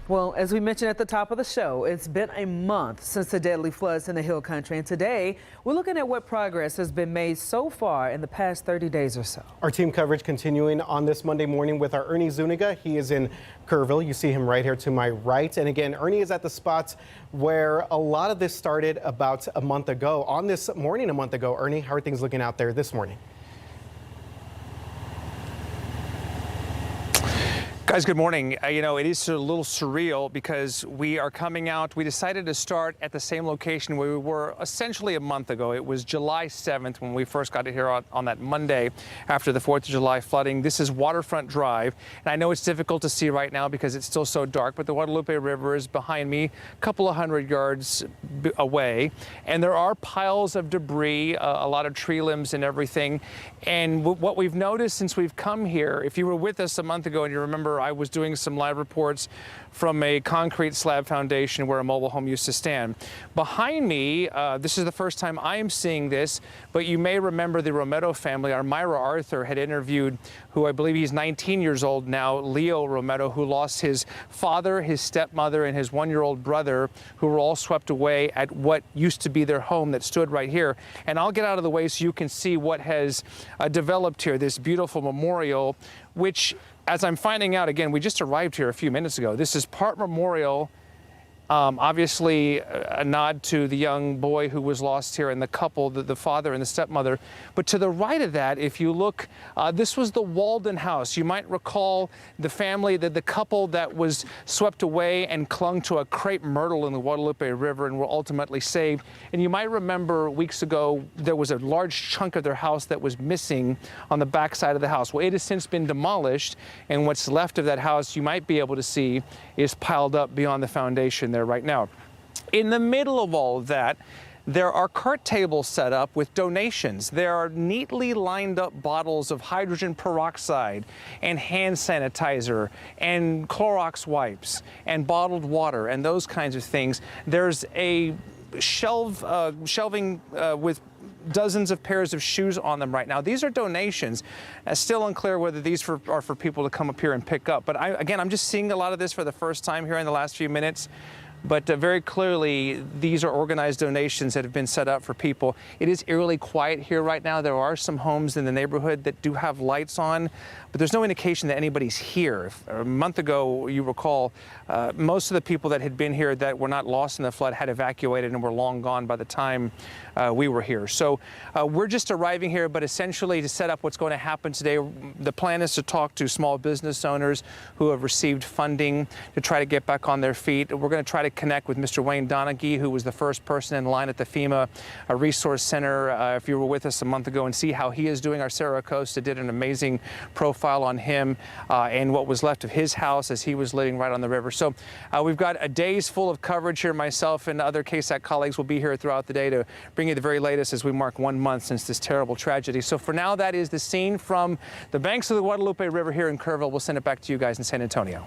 Well, as we mentioned at the top of the show, it's been a month since the deadly floods in the Hill Country, and today we're looking at what progress has been made so far in the past 30 days or so. Our team coverage continuing on this Monday morning with our Ernie Zuniga. He is in Kerrville. You see him right here to my right. And again, Ernie is at the spot where a lot of this started about a month ago. On this morning a month ago, Ernie, how are things looking out there this morning? Guys, good morning. You know, it is a little surreal because we are coming out. We decided to start at the same location where we were essentially a month ago. It was July 7th when we first got here on that Monday after the 4th of July flooding. This is Waterfront Drive, and I know it's difficult to see right now because it's still so dark, but the Guadalupe River is behind me, a couple of hundred yards away, and there are piles of debris, a lot of tree limbs and everything. And what we've noticed since we've come here, if you were with us a month ago and you remember, I was doing some live reports from a concrete slab foundation where a mobile home used to stand. Behind me, this is the first time I am seeing this, but you may remember the Romero family. Our Myra Arthur had interviewed, who I believe he's 19 years old now, Leo Romero, who lost his father, his stepmother, and his one-year-old brother, who were all swept away at what used to be their home that stood right here. And I'll get out of the way so you can see what has developed here, this beautiful memorial, which, as I'm finding out, again, we just arrived here a few minutes ago. This is part memorial, obviously a nod to the young boy who was lost here and the couple, the father and the stepmother. But to the right of that, if you look, this was the Walden house. You might recall the family, the couple that was swept away and clung to a crepe myrtle in the Guadalupe River and were ultimately saved. And you might remember weeks ago, there was a large chunk of their house that was missing on the back side of the house. Well, it has since been demolished, and what's left of that house you might be able to see is piled up beyond the foundation there right now. In the middle of all of that, there are cart tables set up with donations. There are neatly lined up bottles of hydrogen peroxide and hand sanitizer and Clorox wipes and bottled water and those kinds of things. There's a shelving with dozens of pairs of shoes on them right now. These are donations. Still unclear whether these are for people to come up here and pick up. But again, I'm just seeing a lot of this for the first time here in the last few minutes. But very clearly, these are organized donations that have been set up for people. It is eerily quiet here right now. There are some homes in the neighborhood that do have lights on, but there's no indication that anybody's here. A month ago, you recall, most of the people that had been here that were not lost in the flood had evacuated and were long gone by the time we were here. So we're just arriving here, but essentially to set up what's going to happen today, the plan is to talk to small business owners who have received funding to try to get back on their feet. We're going to try to connect with Mr. Wayne Donaghy, who was the first person in line at the FEMA Resource Center, if you were with us a month ago, and see how he is doing. Our Sarah Acosta did an amazing profile on him and what was left of his house as he was living right on the river. So we've got a day's full of coverage here. Myself and other KSAT colleagues will be here throughout the day to bring you the very latest as we mark 1 month since this terrible tragedy. So for now, that is the scene from the banks of the Guadalupe River here in Kerrville. We'll send it back to you guys in San Antonio.